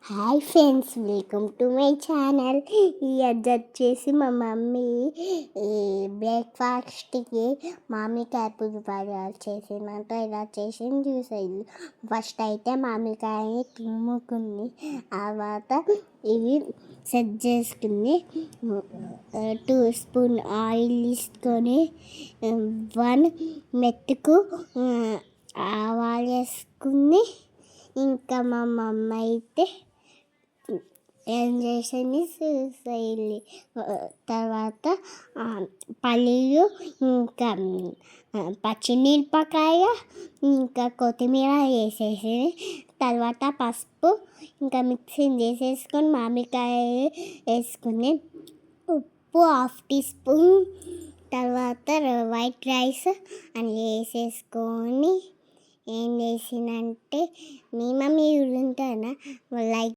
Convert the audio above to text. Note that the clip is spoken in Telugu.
Hi friends, welcome to my channel. ఈ అజ్జ వచ్చేసి మా మమ్మీ ఈ బ్రేక్ఫాస్ట్కి మామిడికాయ పులిహోర చేసిందంట. ఇలా చేసింది చూసేది. ఫస్ట్ అయితే మామిడికాయని తుమ్ముకుంది, తర్వాత ఇవి సెట్ చేసుకుంది. 2 స్పూన్ ఆయిల్ తీసుకొని 1 మెట్టుకు ఆవాలు వేసుకుంది. ఇంకా మా మమ్మ అయితే ఏం చేసింది చూసేయాలి. తర్వాత పల్లీలు, ఇంకా పచ్చిమిరపకాయ, ఇంకా కొత్తిమీర వేసేసి, తర్వాత పసుపు, ఇంకా మిక్సింగ్ చేసేసుకొని మామిడికాయ వేసుకుని, ఉప్పు 1/2 టీ స్పూన్, తర్వాత వైట్ రైస్ అని వేసేసుకొని ఏం చేసిందంటే మీ మమ్మీ ఉంటానా లైక్